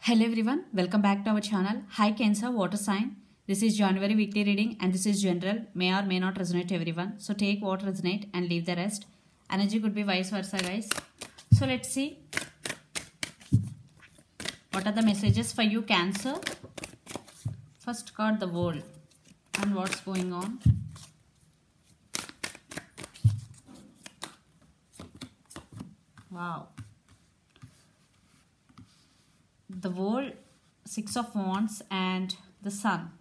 Hello everyone, welcome back to our channel. Hi Cancer, water sign. This is January weekly reading and this is general, may or may not resonate to everyone. So take what resonate and leave the rest. Energy could be vice versa guys. So let's see what are the messages for you Cancer. First card, the world and what's going on. Wow. The world, Six of Wands and the Sun.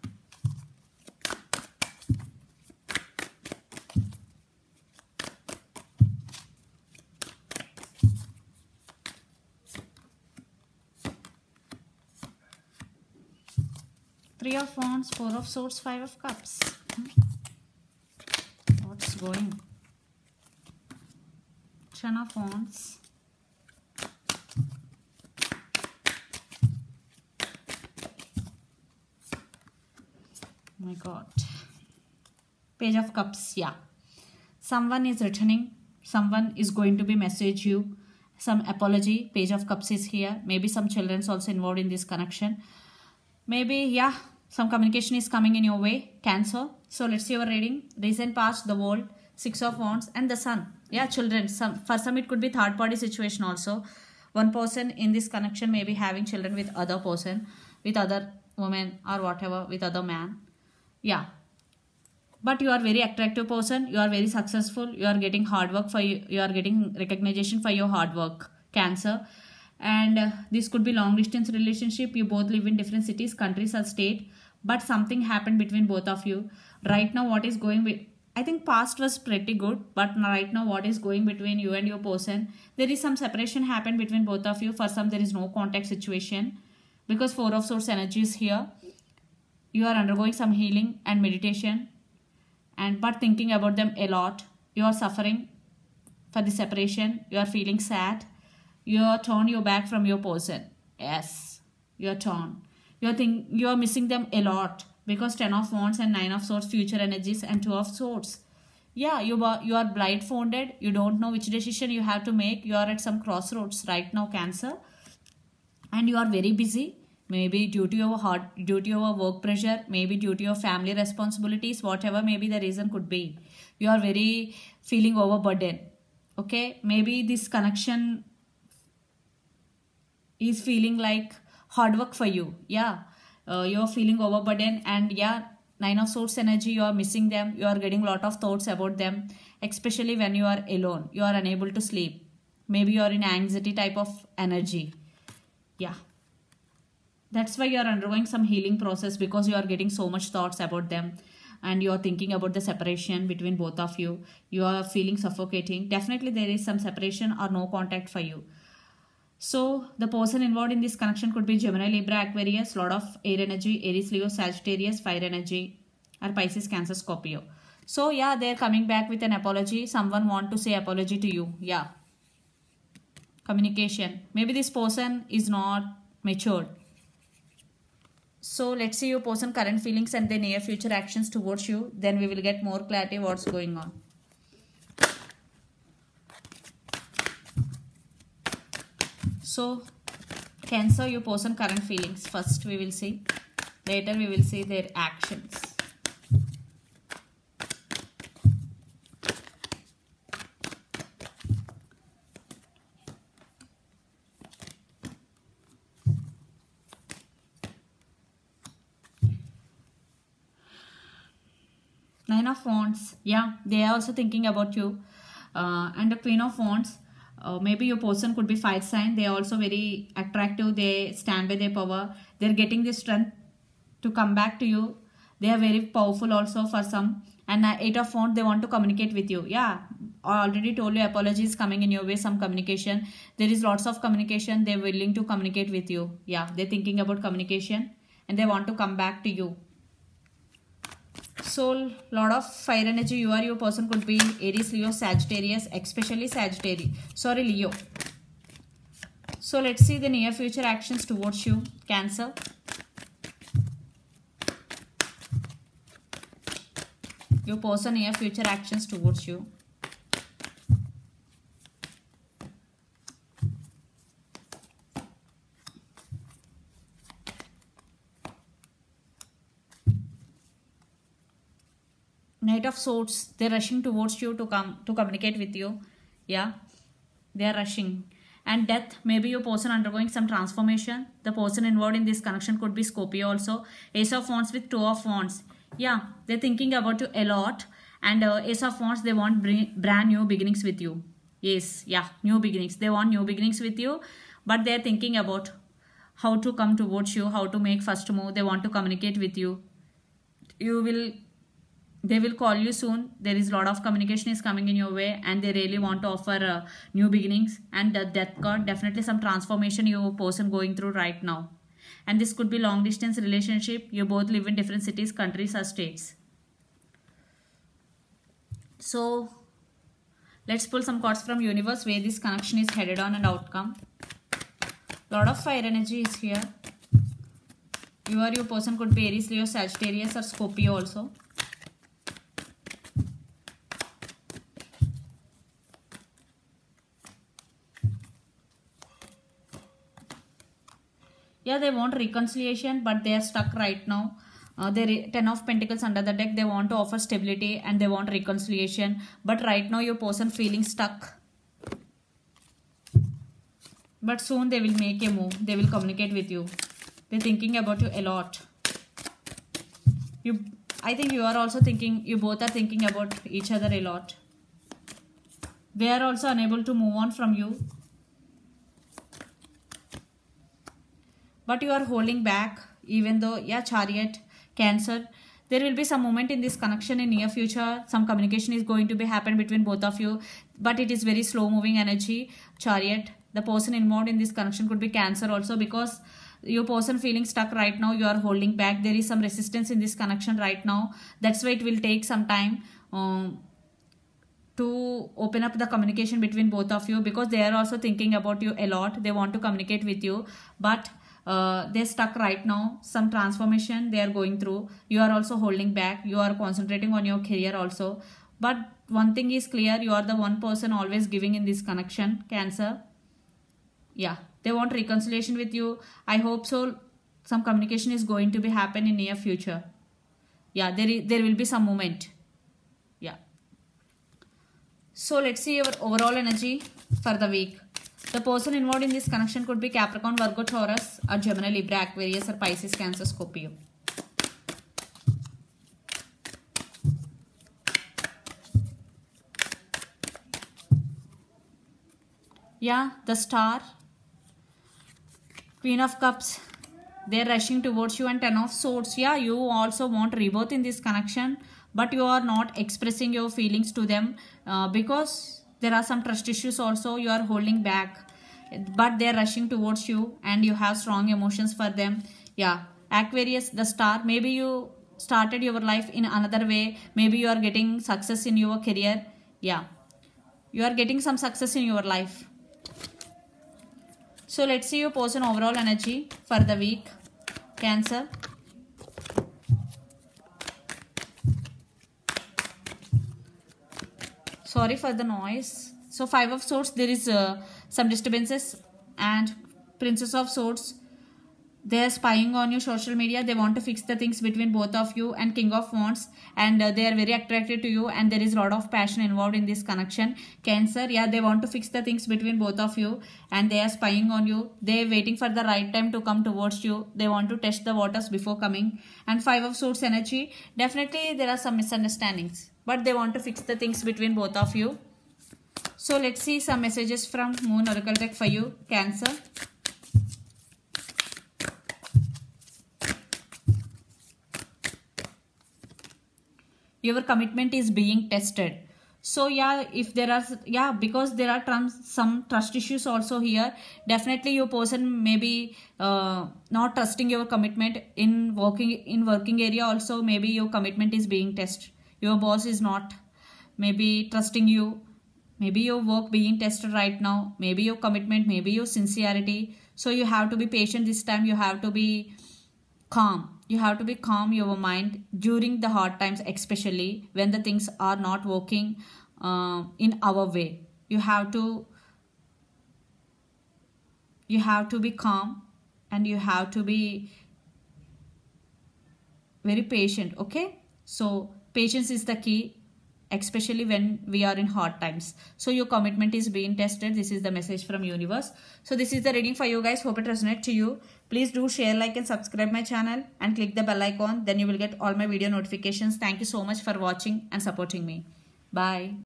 Three of Wands, Four of Swords, Five of Cups. What's going? Ten of Wands. My God. Page of Cups. Yeah, someone is returning, someone is going to be message you some apology. Page of Cups is here. Maybe some children's also involved in this connection. Maybe yeah, some communication is coming in your way Cancer. So let's see your reading. Recent past, the world, Six of Wands and the Sun. Yeah, children. For some it could be third party situation also. One person in this connection may be having children with other person, with other woman or whatever, with other man. Yeah, but you are very attractive person, you are very successful, you are getting hard work for you are getting recognition for your hard work Cancer. And this could be long distance relationship. You both live in different cities, countries or state, but something happened between both of you. Right now what is going with, I think past was pretty good, but right now what is going between you and your person, there is some separation happened between both of you. For some there is no contact situation because Four of Swords energy is here. You are undergoing some healing and meditation, and but thinking about them a lot. You are suffering for the separation. You are feeling sad. You are torn your back from your person. Yes, you are torn. You are missing them a lot because Ten of Wands and Nine of Swords, future energies, and Two of Swords. Yeah, you are blindfolded. You don't know which decision you have to make. You are at some crossroads right now Cancer, and you are very busy. Maybe due to your work pressure, maybe due to your family responsibilities, whatever maybe the reason could be. You are very feeling overburdened. Okay, maybe this connection is feeling like hard work for you. Yeah, you are feeling overburdened, and yeah, Nine of Swords energy, you are missing them. You are getting a lot of thoughts about them, especially when you are alone. You are unable to sleep. Maybe you are in anxiety type of energy. Yeah. That's why you are undergoing some healing process because you are getting so much thoughts about them and you are thinking about the separation between both of you. You are feeling suffocating. Definitely there is some separation or no contact for you. So the person involved in this connection could be Gemini, Libra, Aquarius, lot of air energy, Aries, Leo, Sagittarius, fire energy, or Pisces, Cancer, Scorpio. So yeah, they are coming back with an apology. Someone want to say apology to you. Yeah. Communication. Maybe this person is not matured. So let's see your person current feelings and the near future actions towards you. Then we will get more clarity what's going on. So Cancer, your person current feelings. First we will see. Later we will see their actions. Nine of Wands. Yeah, they are also thinking about you. And the Queen of Wands. Maybe your person could be fire sign. They are also very attractive. They stand by their power. They are getting the strength to come back to you. They are very powerful also for some. And Eight of Wands, they want to communicate with you. Yeah, I already told you apologies coming in your way. Some communication. There is lots of communication. They are willing to communicate with you. Yeah, they are thinking about communication and they want to come back to you. So lot of fire energy. Your person could be Aries, Leo, Sagittarius, especially Sagittarius. Sorry, Leo. So let's see the near future actions towards you Cancer. Your person near future actions towards you. Knight of Swords, they're rushing towards you to come to communicate with you. Yeah, they are rushing. And Death, maybe your person undergoing some transformation. The person involved in this connection could be Scorpio also. Ace of Wands with Two of Wands. Yeah, they're thinking about you a lot. And Ace of Wands, they want brand new beginnings with you. Yes, yeah, new beginnings. They want new beginnings with you. But they're thinking about how to come towards you, how to make first move. They want to communicate with you. They will call you soon. There is a lot of communication is coming in your way, and they really want to offer new beginnings. And the Death card, definitely some transformation your person going through right now. And this could be long distance relationship. You both live in different cities, countries or states. So let's pull some cards from universe where this connection is headed on and outcome. Lot of fire energy is here. Your person could be Aries, Leo, Sagittarius or Scorpio also. Yeah, they want reconciliation, but they are stuck right now. They're 10 of Pentacles under the deck. They want to offer stability and they want reconciliation. But right now your person feeling stuck. But soon they will make a move. They will communicate with you. They're thinking about you a lot. I think you are also thinking, you both are thinking about each other a lot. They are also unable to move on from you. But you are holding back, even though, yeah, Chariot, Cancer. There will be some moment in this connection in near future. Some communication is going to be happen between both of you. But it is very slow moving energy. Chariot, the person involved in this connection could be Cancer also, because your person feeling stuck right now. You are holding back. There is some resistance in this connection right now. That's why it will take some time to open up the communication between both of you, because they are also thinking about you a lot. They want to communicate with you, but they're stuck right now. Some transformation they are going through. You are also holding back. You are concentrating on your career also. But one thing is clear, you are the one person always giving in this connection, Cancer. Yeah, they want reconciliation with you. I hope so. Some communication is going to be happen in near future. Yeah, there will be some moment. Yeah. So let's see your overall energy for the week. The person involved in this connection could be Capricorn, Virgo, Taurus, or Gemini, Libra, Aquarius, or Pisces, Cancer, Scorpio. Yeah, the Star, Queen of Cups, they're rushing towards you, and Ten of Swords. Yeah, you also want rebirth in this connection, but you are not expressing your feelings to them because there are some trust issues also. You are holding back, but they are rushing towards you and you have strong emotions for them. Yeah, Aquarius, the Star, maybe you started your life in another way. Maybe you are getting success in your career. Yeah, you are getting some success in your life. So let's see your person overall energy for the week, Cancer. Sorry for the noise. So Five of Swords, there is some disturbances, and Princess of Swords, they are spying on your social media. They want to fix the things between both of you, and King of Wands, and they are very attracted to you, and there is a lot of passion involved in this connection, Cancer. Yeah, they want to fix the things between both of you, and they are spying on you. They are waiting for the right time to come towards you. They want to test the waters before coming. And Five of Swords energy, definitely there are some misunderstandings, but they want to fix the things between both of you. So let's see some messages from Moon Oracle deck for you, Cancer. Your commitment is being tested. So yeah, if there are, yeah, because there are some trust issues also here. Definitely your person may be not trusting your commitment in working area also. Maybe your commitment is being tested. Your boss is not maybe trusting you. Maybe your work being tested right now. Maybe your commitment, maybe your sincerity. So you have to be patient this time. You have to be calm. You have to be calm your mind during the hard times, especially when the things are not working in our way. You have to be calm, and you have to be very patient. Okay, so Patience is the key, especially when we are in hard times. So your commitment is being tested. This is the message from universe. So this is the reading for you guys. Hope it resonates to you. Please do share, like and subscribe my channel and click the bell icon. Then you will get all my video notifications. Thank you so much for watching and supporting me. Bye.